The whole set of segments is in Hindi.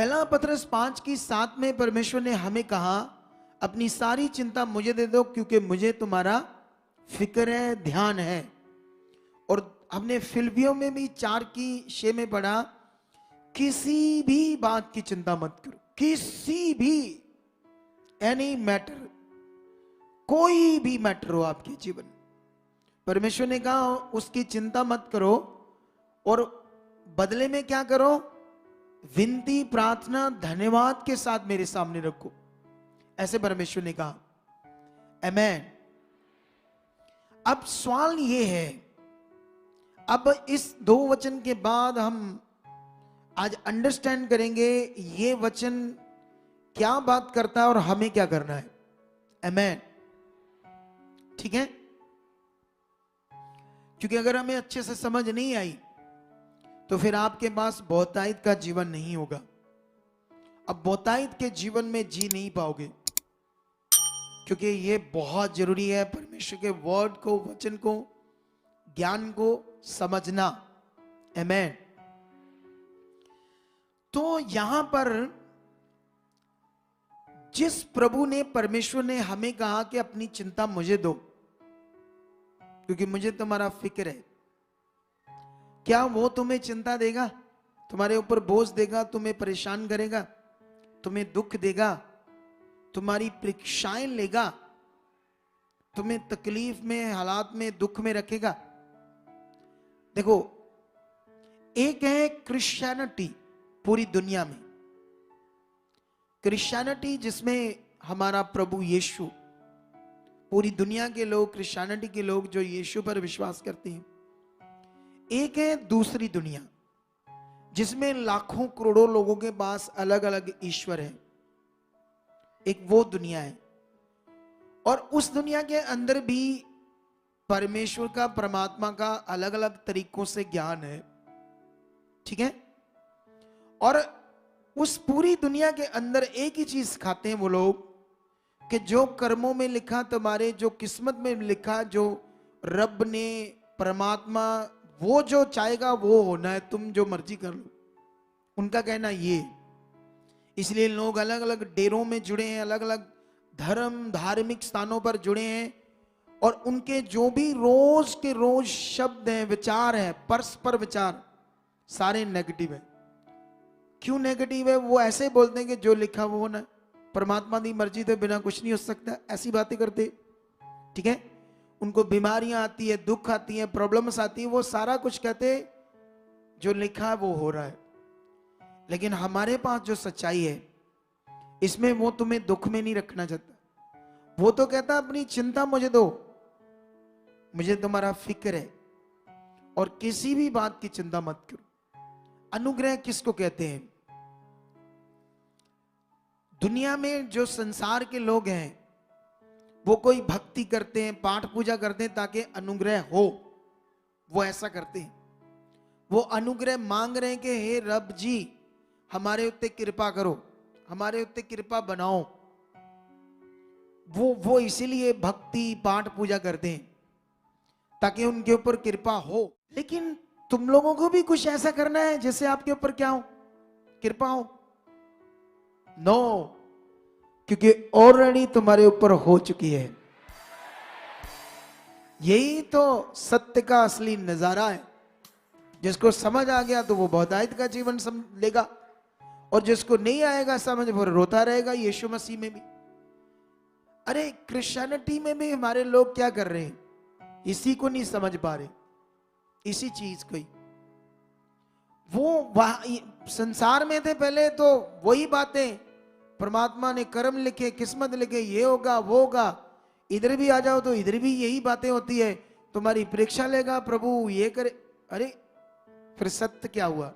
पहला पतरस 5:7 में परमेश्वर ने हमें कहा, अपनी सारी चिंता मुझे दे दो क्योंकि मुझे तुम्हारा फिक्र है, ध्यान है। और हमने फिलिपियों में भी 4:6 में पढ़ा, किसी भी बात की चिंता मत करो, किसी भी, एनी मैटर, कोई भी मैटर हो आपके जीवन, परमेश्वर ने कहा उसकी चिंता मत करो और बदले में क्या करो, विनती, प्रार्थना, धन्यवाद के साथ मेरे सामने रखो, ऐसे परमेश्वर ने कहा। आमेन। अब सवाल ये है, अब इस 2 वचन के बाद हम आज अंडरस्टैंड करेंगे ये वचन क्या बात करता है और हमें क्या करना है। आमेन। ठीक है, क्योंकि अगर हमें अच्छे से समझ नहीं आई तो फिर आपके पास बहुतायत का जीवन नहीं होगा। अब बहुतायत के जीवन में जी नहीं पाओगे, क्योंकि ये बहुत जरूरी है परमेश्वर के वर्ड को, वचन को, ज्ञान को समझना। आमेन। तो यहां पर जिस प्रभु ने, परमेश्वर ने हमें कहा कि अपनी चिंता मुझे दो क्योंकि मुझे तुम्हारा फिक्र है, क्या वो तुम्हें चिंता देगा, तुम्हारे ऊपर बोझ देगा, तुम्हें परेशान करेगा, तुम्हें दुख देगा, तुम्हारी परीक्षाएं लेगा, तुम्हें तकलीफ में, हालात में, दुख में रखेगा? देखो, एक है क्रिश्चियनिटी पूरी दुनिया में, क्रिश्चियनिटी जिसमें हमारा प्रभु यीशु, पूरी दुनिया के लोग, क्रिश्चियनिटी के लोग जो यीशु पर विश्वास करते हैं। एक है दूसरी दुनिया जिसमें लाखों करोड़ों लोगों के पास अलग अलग ईश्वर है। एक वो दुनिया है, और उस दुनिया के अंदर भी परमेश्वर का, परमात्मा का अलग अलग तरीकों से ज्ञान है। ठीक है, और उस पूरी दुनिया के अंदर एक ही चीज सिखाते हैं वो लोग कि जो कर्मों में लिखा, तुम्हारे जो किस्मत में लिखा, जो रब ने, परमात्मा वो जो चाहेगा वो होना है, तुम जो मर्जी कर लो। उनका कहना ये, इसलिए लोग अलग अलग डेरों में जुड़े हैं, अलग अलग धर्म, धार्मिक स्थानों पर जुड़े हैं, और उनके जो भी रोज के रोज शब्द हैं, विचार हैं, परस्पर विचार, सारे नेगेटिव है। क्यों नेगेटिव है? वो ऐसे बोलते हैं कि जो लिखा वो होना, परमात्मा की मर्जी तो बिना कुछ नहीं हो सकता, ऐसी बातें करते। ठीक है, उनको बीमारियां आती है, दुख आती है, प्रॉब्लम्स आती है, वो सारा कुछ कहते जो लिखा है वो हो रहा है। लेकिन हमारे पास जो सच्चाई है, इसमें वो तुम्हें दुख में नहीं रखना चाहता। वो तो कहता अपनी चिंता मुझे दो, मुझे तुम्हारा फिक्र है, और किसी भी बात की चिंता मत करो। अनुग्रह किसको कहते हैं? दुनिया में जो संसार के लोग हैं वो कोई भक्ति करते हैं, पाठ पूजा करते हैं ताकि अनुग्रह हो, वो ऐसा करते हैं। वो अनुग्रह मांग रहे हैं कि हे रब जी हमारे उत्ते कृपा करो, हमारे उत्ते कृपा बनाओ। वो इसीलिए भक्ति, पाठ पूजा करते हैं ताकि उनके ऊपर कृपा हो। लेकिन तुम लोगों को भी कुछ ऐसा करना है जैसे आपके ऊपर क्या हो, कृपा हो? नो, क्योंकि ऑलरेडी तुम्हारे ऊपर हो चुकी है। यही तो सत्य का असली नजारा है। जिसको समझ आ गया तो वो बहुतायत का जीवन लेगा, और जिसको नहीं आएगा समझ, वो रोता रहेगा यीशु मसीह में भी। अरे क्रिश्चियनिटी में भी हमारे लोग क्या कर रहे हैं, इसी को नहीं समझ पा रहे, इसी चीज को ही। वो संसार में थे पहले तो वही बातें, परमात्मा ने कर्म लिखे, किस्मत लिखे, ये होगा वो होगा। इधर भी आ जाओ तो इधर भी यही बातें होती है, तुम्हारी परीक्षा लेगा प्रभु, ये करे। अरे फिर सत्य क्या हुआ?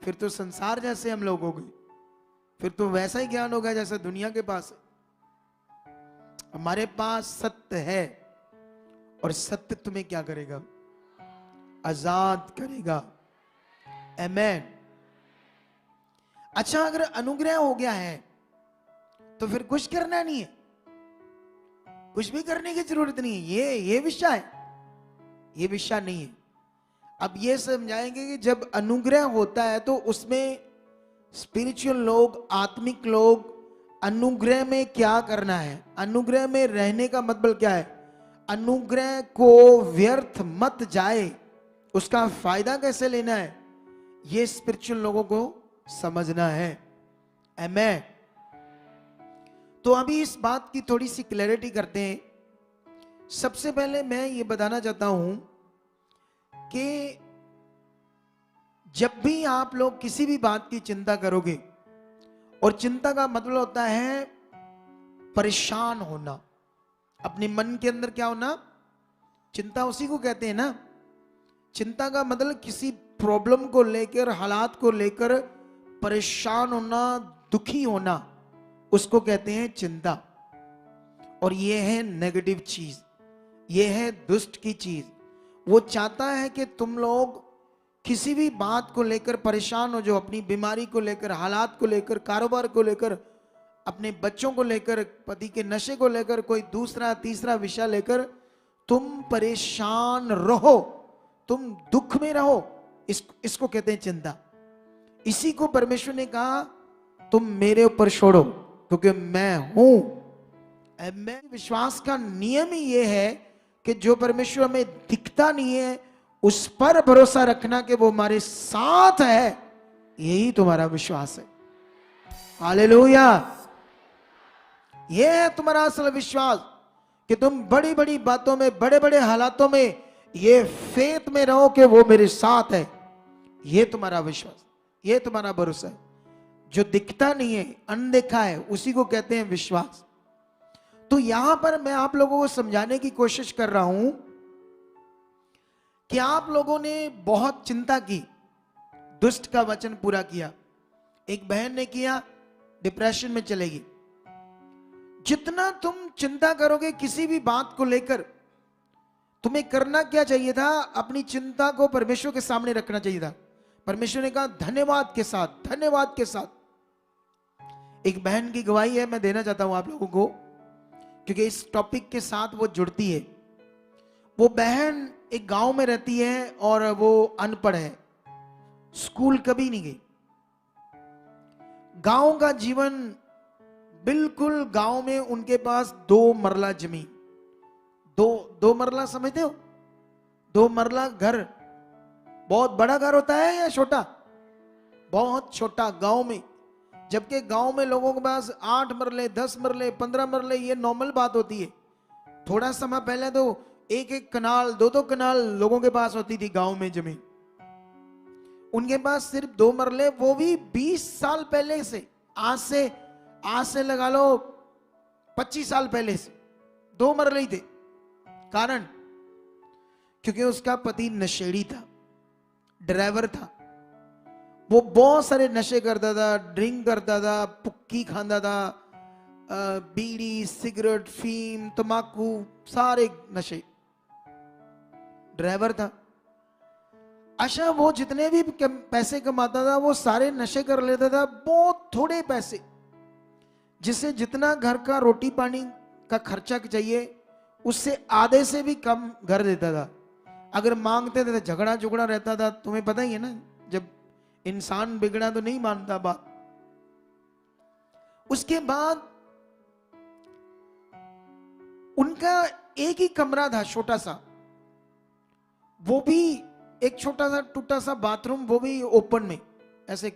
फिर तो संसार जैसे हम लोग हो गए, फिर तो वैसा ही ज्ञान होगा जैसा दुनिया के पास है। हमारे पास सत्य है, और सत्य तुम्हें क्या करेगा? आजाद करेगा। आमेन। अच्छा, अगर अनुग्रह हो गया है तो फिर कुछ करना नहीं है, कुछ भी करने की जरूरत नहीं है। ये विषय है, ये विषय नहीं है। अब ये समझाएंगे कि जब अनुग्रह होता है तो उसमें स्पिरिचुअल लोग, आत्मिक लोग, अनुग्रह में क्या करना है, अनुग्रह में रहने का मतलब क्या है, अनुग्रह को व्यर्थ मत जाए, उसका फायदा कैसे लेना है, ये स्पिरिचुअल लोगों को समझना है। आमेन। तो अभी इस बात की थोड़ी सी क्लैरिटी करते हैं। सबसे पहले मैं ये बताना चाहता हूं कि जब भी आप लोग किसी भी बात की चिंता करोगे, और चिंता का मतलब होता है परेशान होना, अपने मन के अंदर क्या होना, चिंता उसी को कहते हैं ना। चिंता का मतलब किसी प्रॉब्लम को लेकर, हालात को लेकर परेशान होना, दुखी होना, उसको कहते हैं चिंता। और यह है नेगेटिव चीज, यह है दुष्ट की चीज। वो चाहता है कि तुम लोग किसी भी बात को लेकर परेशान हो, जो अपनी बीमारी को लेकर, हालात को लेकर, कारोबार को लेकर, अपने बच्चों को लेकर, पति के नशे को लेकर, कोई दूसरा तीसरा विषय लेकर तुम परेशान रहो, तुम दुख में रहो, इसको कहते हैं चिंता। इसी को परमेश्वर ने कहा तुम मेरे ऊपर छोड़ो क्योंकि मैं हूं। मैं विश्वास का नियम ही यह है कि जो परमेश्वर हमें दिखता नहीं है उस पर भरोसा रखना कि वो हमारे साथ है, यही तुम्हारा विश्वास है। हालेलुया। यह है तुम्हारा असल विश्वास कि तुम बड़ी बड़ी बातों में, बड़े बड़े हालातों में ये फेथ में रहो कि वो मेरे साथ है। ये तुम्हारा विश्वास, ये तुम्हारा भरोसा है। जो दिखता नहीं है, अनदेखा है, उसी को कहते हैं विश्वास। तो यहां पर मैं आप लोगों को समझाने की कोशिश कर रहा हूं कि आप लोगों ने बहुत चिंता की, दुष्ट का वचन पूरा किया। एक बहन ने किया, डिप्रेशन में चलेगी। जितना तुम चिंता करोगे किसी भी बात को लेकर, तुम्हें करना क्या चाहिए था, अपनी चिंता को परमेश्वर के सामने रखना चाहिए था। परमेश्वर ने कहा धन्यवाद के साथ, धन्यवाद के साथ। एक बहन की गवाही है, मैं देना चाहता हूं आप लोगों को, क्योंकि इस टॉपिक के साथ वो जुड़ती है। वो बहन एक गांव में रहती है और वो अनपढ़ है, स्कूल कभी नहीं गई। गांव का जीवन बिल्कुल, गांव में उनके पास 2 मरला जमीन, दो मरला समझते हो, 2 मरला घर। बहुत बड़ा घर होता है या छोटा? बहुत छोटा गांव में। जबकि गांव में लोगों के पास 8 मरले, 10 मरले, 15 मरले, ये नॉर्मल बात होती है। थोड़ा समय पहले तो 1-1 कनाल, 2-2 कनाल लोगों के पास होती थी गांव में जमीन। उनके पास सिर्फ 2 मरले, वो भी 20 साल पहले से, आज से लगा लो 25 साल पहले से 2 मरले ही थे। कारण, क्योंकि उसका पति नशेड़ी था, ड्राइवर था। वो बहुत सारे नशे करता था, ड्रिंक करता था, पुक्की खाता था, बीड़ी, सिगरेट, फीम, तंबाकू, सारे नशे। ड्राइवर था। अच्छा, वो जितने भी पैसे कमाता था वो सारे नशे कर लेता था। बहुत थोड़े पैसे, जिसे जितना घर का रोटी पानी का खर्चा चाहिए उससे आधे से भी कम घर देता था। अगर मांगते थे तो झगड़ा झुगड़ा रहता था। तुम्हें पता ही है ना, जब इंसान बिगड़ा तो नहीं मानता बात। उसके बाद उनका एक ही कमरा था, छोटा सा, वो भी एक छोटा सा टूटा सा बाथरूम, वो भी ओपन में, ऐसे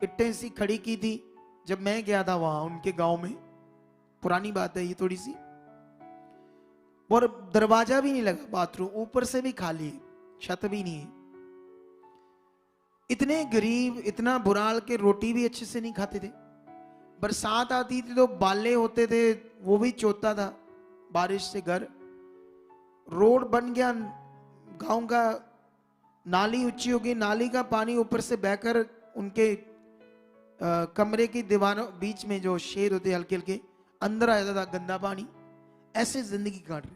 इट्टें सी खड़ी की थी। जब मैं गया था वहां उनके गांव में, पुरानी बात है ये थोड़ी सी, और दरवाजा भी नहीं लगा, बाथरूम ऊपर से भी खाली है, छत भी नहीं है। इतने गरीब, इतना बुरा हाल के रोटी भी अच्छे से नहीं खाते थे। बरसात आती थी तो बाले होते थे, वो भी चोता था बारिश से घर। रोड बन गया गांव का, नाली ऊंची हो गई, नाली का पानी ऊपर से बहकर उनके कमरे की दीवारों बीच में जो शेड होते हल्के हल्के अंदर आ जाता था, गंदा पानी। ऐसे जिंदगी काट रही।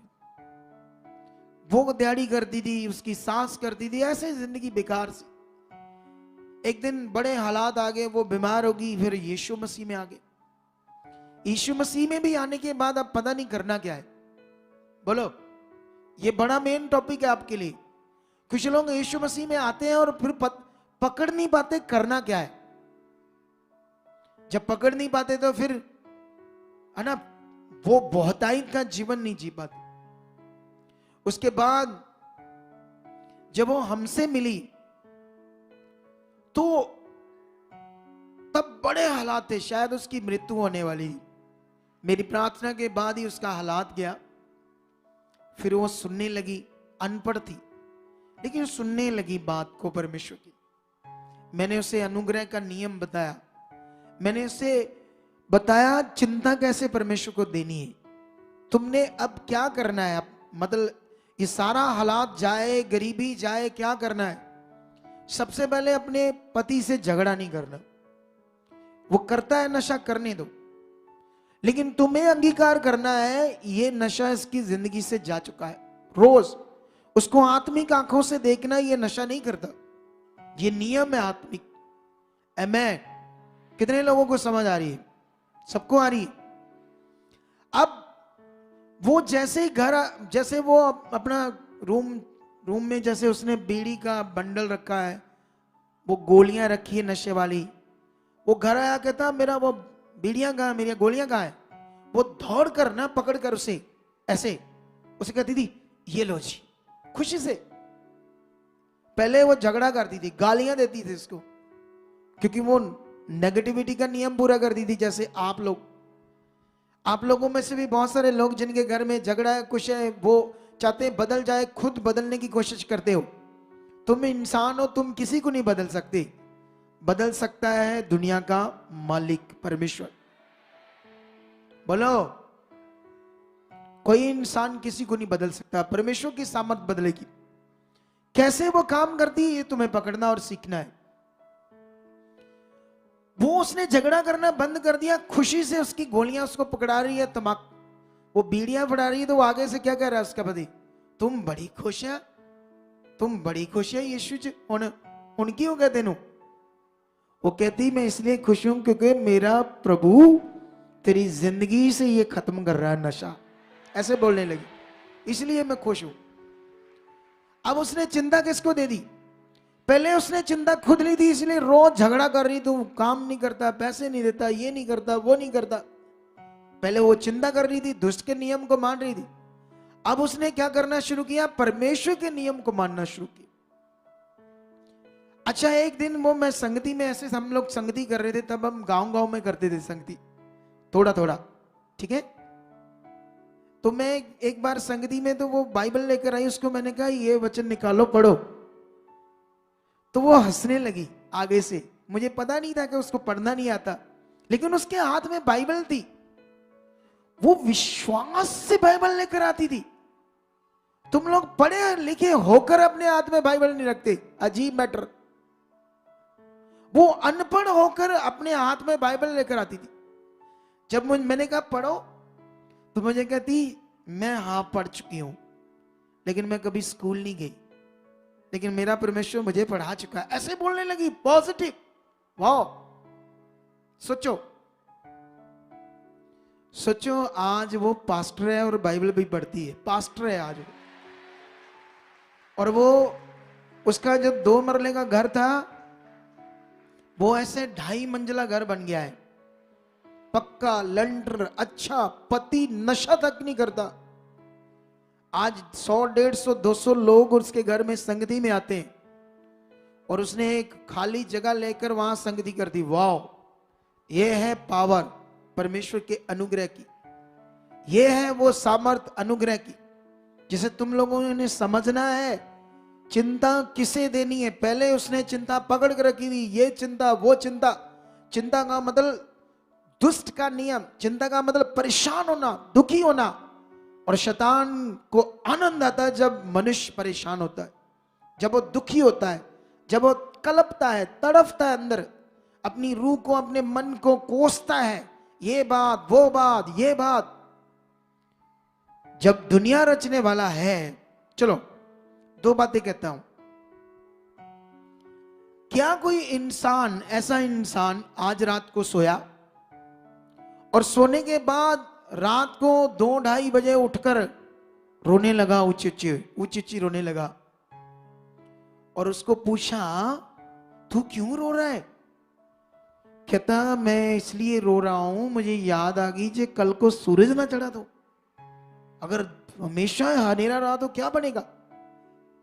वो दिहाड़ी करती थी, उसकी सास करती थी, ऐसे जिंदगी बेकार से। एक दिन बड़े हालात आ गए, वो बीमार होगी, फिर यीशु मसीह में आ गए। यीशु मसीह में भी आने के बाद अब पता नहीं करना क्या है। बोलो, ये बड़ा मेन टॉपिक है आपके लिए। कुछ लोग यीशु मसीह में आते हैं और फिर पकड़ नहीं पाते करना क्या है। जब पकड़ नहीं पाते तो फिर है ना, वो बहुतायत का जीवन नहीं जी पाते। उसके बाद जब वो हमसे मिली तो तब बड़े हालात थे, शायद उसकी मृत्यु होने वाली थी। मेरी प्रार्थना के बाद ही उसका हालात गया। फिर वो सुनने लगी, अनपढ़ थी लेकिन सुनने लगी बात को परमेश्वर की। मैंने उसे अनुग्रह का नियम बताया, मैंने उसे बताया चिंता कैसे परमेश्वर को देनी है। तुमने अब क्या करना है, मतलब ये सारा हालात जाए, गरीबी जाए, क्या करना है? सबसे पहले अपने पति से झगड़ा नहीं करना। वो करता है नशा, करने दो, लेकिन तुम्हें अंगीकार करना है ये नशा इसकी जिंदगी से जा चुका है। रोज उसको आत्मिक आंखों से देखना, ये नशा नहीं करता, ये नियम है आत्मिक। मैं कितने लोगों को समझ आ रही है? सबको आ रही है। अब वो जैसे ही घर, जैसे वो अपना रूम में जैसे उसने बीड़ी का बंडल रखा है, वो गोलियां रखी है नशे वाली, वो घर आया कहता मेरा वो बीड़ियां कहाँ, मेरी गोलियां कहाँ है? वो दौड़ कर ना पकड़ कर उसे ऐसे, उसे कहती थी ये लो जी, खुशी से। पहले वो झगड़ा करती थी, गालियां देती थी उसको, क्योंकि वो नेगेटिविटी का नियम पूरा करती थी। जैसे आप लोगों में से भी बहुत सारे लोग जिनके घर में झगड़ा है, कुछ है, वो चाहते हैं बदल जाए, खुद बदलने की कोशिश करते हो। तुम इंसान हो, तुम किसी को नहीं बदल सकते। बदल सकता है दुनिया का मालिक परमेश्वर। बोलो, कोई इंसान किसी को नहीं बदल सकता, परमेश्वर की सामर्थ बदलेगी। कैसे वो काम करती है ये तुम्हें पकड़ना और सीखना है। वो उसने झगड़ा करना बंद कर दिया, खुशी से उसकी गोलियां उसको पकड़ा रही है, तमाक वो बीड़ियां फड़ा रही है, तो वो आगे से क्या कह रहा है उसका पति? तुम बड़ी खुश है, तुम बड़ी खुश है यीशु जी, उनकी हो गए तेनू। वो कहती मैं इसलिए खुश हूं क्योंकि मेरा प्रभु तेरी जिंदगी से ये खत्म कर रहा है नशा, ऐसे बोलने लगी, इसलिए मैं खुश हूं। अब उसने चिंता किसको दे दी? पहले उसने चिंता खुद ली थी, इसलिए रोज झगड़ा कर रही, तू काम नहीं करता, पैसे नहीं देता, ये नहीं करता, वो नहीं करता। पहले वो चिंता कर रही थी, दुष्ट के नियम को मान रही थी। अब उसने क्या करना शुरू किया? परमेश्वर के नियम को मानना शुरू किया। अच्छा, एक दिन वो मैं संगति में, ऐसे हम लोग संगति कर रहे थे, तब हम गांव में करते थे संगति, थोड़ा थोड़ा, ठीक है। तो मैं एक बार संगति में, तो वो बाइबल लेकर आई, उसको मैंने कहा ये वचन निकालो पढ़ो, तो वो हंसने लगी आगे से। मुझे पता नहीं था कि उसको पढ़ना नहीं आता, लेकिन उसके हाथ में बाइबल थी, वो विश्वास से बाइबल लेकर आती थी। तुम लोग पढ़े लिखे होकर अपने हाथ में बाइबल नहीं रखते, अजीब मैटर। वो अनपढ़ होकर अपने हाथ में बाइबल लेकर आती थी। जब मैंने कहा पढ़ो, तो मुझे कहती मैं हाँ पढ़ चुकी हूं, लेकिन मैं कभी स्कूल नहीं गई, लेकिन मेरा परमेश्वर मुझे पढ़ा चुका है, ऐसे बोलने लगी पॉजिटिव। वाह, सोचो आज वो पास्टर है और बाइबल भी पढ़ती है, पास्टर है आज वो। और वो उसका जो 2 मरले का घर था, वो ऐसे 2.5 मंजिला घर बन गया है, पक्का लंटर, अच्छा, पति नशा तक नहीं करता। आज 100, 150, 200 लोग उसके घर में संगति में आते हैं, और उसने एक खाली जगह लेकर वहां संगति कर दी। वाह, ये है पावर परमेश्वर के अनुग्रह की, ये है वो सामर्थ अनुग्रह की, जिसे तुम लोगों ने समझना है। चिंता किसे देनी है? पहले उसने चिंता पकड़ कर रखी थी, ये चिंता वो चिंता। चिंता का मतलब दुष्ट का नियम, चिंता का मतलब परेशान होना, दुखी होना। और शैतान को आनंद आता है जब मनुष्य परेशान होता है, जब वो दुखी होता है, जब वो कलपता है, तड़फता है, अंदर अपनी रूह को, अपने मन को कोसता है, ये बात वो बात ये बात। जब दुनिया रचने वाला है, चलो 2 बातें कहता हूं। क्या कोई इंसान, ऐसा इंसान आज रात को सोया और सोने के बाद रात को 2-2:30 बजे उठकर रोने लगा, ऊंची ऊंची रोने लगा, और उसको पूछा तू क्यों रो रहा है? कहता मैं इसलिए रो रहा हूं, मुझे याद आ गई जे कल को सूरज ना चढ़ा तो, अगर हमेशा अंधेरा रहा तो क्या बनेगा।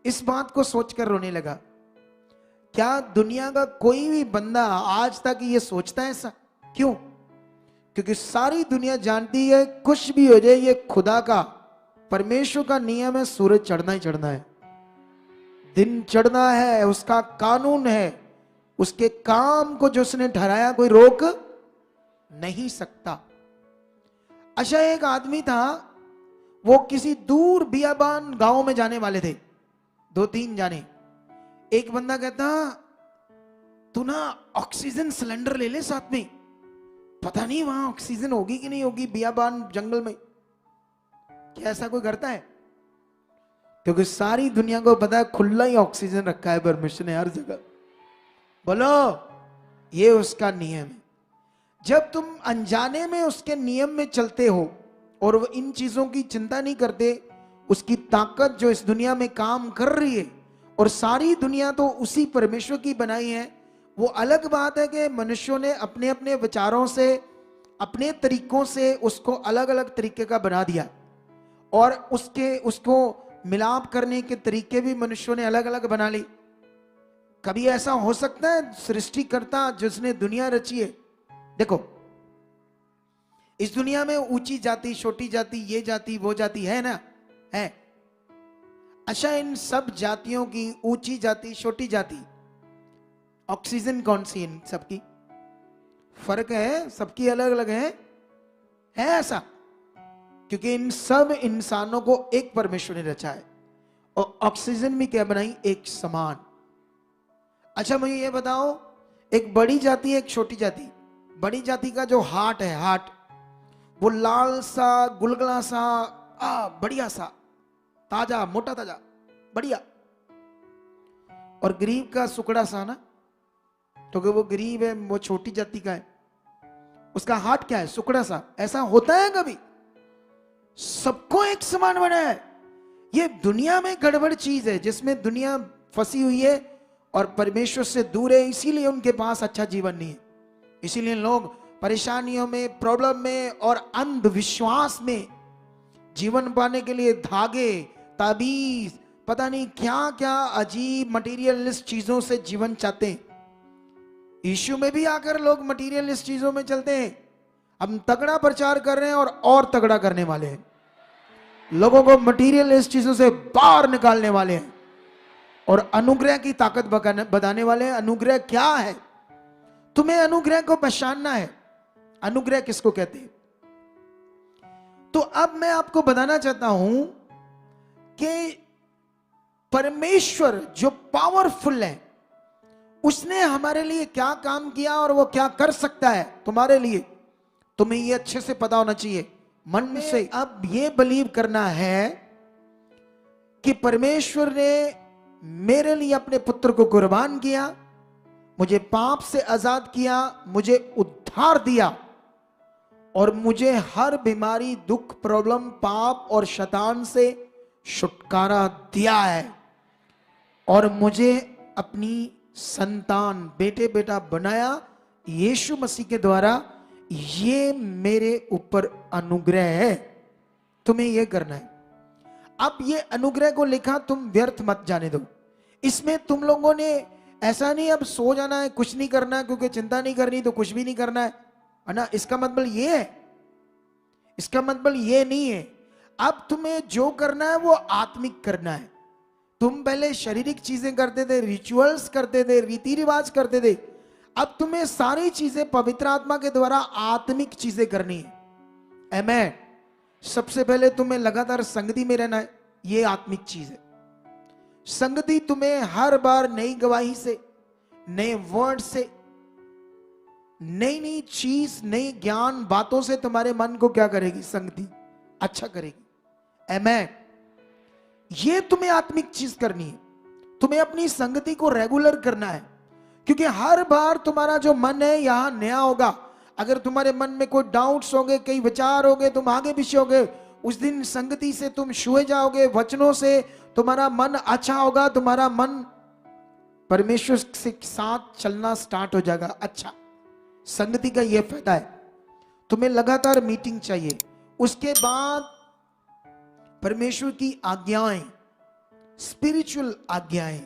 इस बात को सोचकर रोने लगा। क्या दुनिया का कोई भी बंदा आज तक ये सोचता है ऐसा? क्यों? क्योंकि सारी दुनिया जानती है कुछ भी हो जाए ये खुदा का, परमेश्वर का नियम है, सूरज चढ़ना ही चढ़ना है, दिन चढ़ना है, उसका कानून है, उसके काम को जो उसने ठहराया कोई रोक नहीं सकता। अच्छा, एक आदमी था, वो किसी दूर बियाबान गांव में जाने वाले थे, 2-3 जाने। एक बंदा कहता तू ना ऑक्सीजन सिलेंडर ले ले साथ में, पता नहीं वहां ऑक्सीजन होगी कि नहीं होगी बियाबान जंगल में। क्या ऐसा कोई करता है? क्योंकि सारी दुनिया को पता है खुला ही ऑक्सीजन रखा है परमेश्वर ने हर जगह। बोलो, ये उसका नियम है। जब तुम अनजाने में उसके नियम में चलते हो और वो इन चीजों की चिंता नहीं करते, उसकी ताकत जो इस दुनिया में काम कर रही है, और सारी दुनिया तो उसी परमेश्वर की बनाई है। वो अलग बात है कि मनुष्यों ने अपने अपने विचारों से, अपने तरीकों से उसको अलग अलग तरीके का बना दिया, और उसको मिलाप करने के तरीके भी मनुष्यों ने अलग अलग बना ली। कभी ऐसा हो सकता है सृष्टिकर्ता जिसने दुनिया रची है, देखो इस दुनिया में ऊंची जाति, छोटी जाति, ये जाति, वो जाति है ना, है। अच्छा, इन सब जातियों की ऊंची जाति, छोटी जाति, ऑक्सीजन कौन सी इन सबकी? फर्क है, सबकी अलग अलग है ऐसा? क्योंकि इन सब इंसानों को एक परमेश्वर ने रचा है, और ऑक्सीजन भी क्या बनाई? एक समान। अच्छा, मुझे ये बताओ, एक बड़ी जाति है, एक छोटी जाति। बड़ी जाति का जो हार्ट है, हार्ट वो लाल सा, गुलगुला सा, बढ़िया सा, ताजा, मोटा ताजा, बढ़िया। और गरीब का सुकड़ा सा ना, तो वो गरीब है, वो छोटी जाति का है, उसका हार्ट क्या है? सुकड़ा सा। ऐसा होता है कभी? सबको एक समान बना है। ये दुनिया में गड़बड़ चीज है, जिसमें दुनिया फंसी हुई है और परमेश्वर से दूर है, इसीलिए उनके पास अच्छा जीवन नहीं है। इसीलिए लोग परेशानियों में, प्रॉब्लम में और अंधविश्वास में जीवन पाने के लिए धागे, ताबीज, पता नहीं क्या क्या अजीब मटेरियलिस्ट चीजों से जीवन चाहते हैं। यीशु में भी आकर लोग मटेरियलिस्ट चीजों में चलते हैं। हम तगड़ा प्रचार कर रहे हैं और तगड़ा करने वाले हैं, लोगों को मटेरियलिस्ट चीजों से बाहर निकालने वाले हैं और अनुग्रह की ताकत बताने वाले हैं। अनुग्रह क्या है? तुम्हें अनुग्रह को पहचानना है। अनुग्रह किसको कहते हैं? तो अब मैं आपको बताना चाहता हूं कि परमेश्वर जो पावरफुल है, उसने हमारे लिए क्या काम किया और वो क्या कर सकता है तुम्हारे लिए, तुम्हें ये अच्छे से पता होना चाहिए मन से। अब ये बिलीव करना है कि परमेश्वर ने मेरे लिए अपने पुत्र को कुर्बान किया, मुझे पाप से आजाद किया, मुझे उद्धार दिया, और मुझे हर बीमारी, दुख, प्रॉब्लम, पाप और शैतान से छुटकारा दिया है, और मुझे अपनी संतान, बेटे बेटा बनाया यीशु मसीह के द्वारा। ये मेरे ऊपर अनुग्रह है, तुम्हें यह करना है। अब ये अनुग्रह को लिखा, तुम व्यर्थ मत जाने दो। इसमें तुम लोगों ने ऐसा नहीं अब सो जाना है, कुछ नहीं करना है, क्योंकि चिंता नहीं करनी तो कुछ भी नहीं करना है ना। इसका मतलब ये है, इसका मतलब ये नहीं है। अब तुम्हें जो करना है वो आत्मिक करना है। तुम पहले शारीरिक चीजें करते थे, रिचुअल्स करते थे, रीति रिवाज करते थे। अब तुम्हें सारी चीजें पवित्र आत्मा के द्वारा आत्मिक चीजें करनी है। आमीन। सबसे पहले तुम्हें लगातार संगति में रहना है, ये आत्मिक चीज है। संगति तुम्हें हर बार नई गवाही से, नए वर्ड से, नई नई चीज, नई ज्ञान बातों से तुम्हारे मन को क्या करेगी? संगति अच्छा करेगी। आमीन। ये तुम्हें आत्मिक चीज करनी है। तुम्हें अपनी संगति को रेगुलर करना है, क्योंकि हर बार तुम्हारा जो मन है यहां नया होगा। अगर तुम्हारे मन में कोई डाउट्स होंगे, कई विचार होंगे, तुम आगे पीछे होगे, उस दिन संगति से तुम छुए जाओगे, वचनों से तुम्हारा मन अच्छा होगा, तुम्हारा मन परमेश्वर के साथ चलना स्टार्ट हो जाएगा। अच्छा, संगति का यह फायदा है, तुम्हें लगातार मीटिंग चाहिए। उसके बाद परमेश्वर की आज्ञाएं, स्पिरिचुअल आज्ञाएं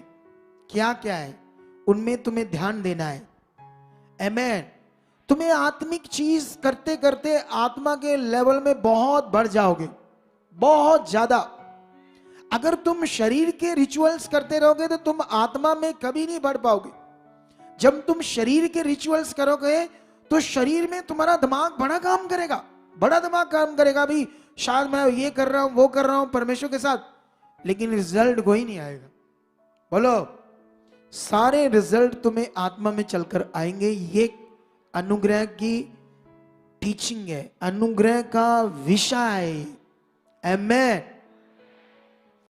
क्या क्या है, उनमें तुम्हें ध्यान देना है। आमेन। तुम्हें आत्मिक चीज करते करते आत्मा के लेवल में बहुत बढ़ जाओगे, बहुत ज्यादा। अगर तुम शरीर के रिचुअल्स करते रहोगे तो तुम आत्मा में कभी नहीं बढ़ पाओगे। जब तुम शरीर के रिचुअल्स करोगे तो शरीर में तुम्हारा दिमाग बड़ा काम करेगा, बड़ा दिमाग काम करेगा। भी शायद मैं ये कर रहा हूं, वो कर रहा हूं परमेश्वर के साथ, लेकिन रिजल्ट कोई नहीं आएगा। बोलो, सारे रिजल्ट तुम्हें आत्मा में चलकर आएंगे। ये अनुग्रह की टीचिंग है, अनुग्रह का विषय है। आमेन।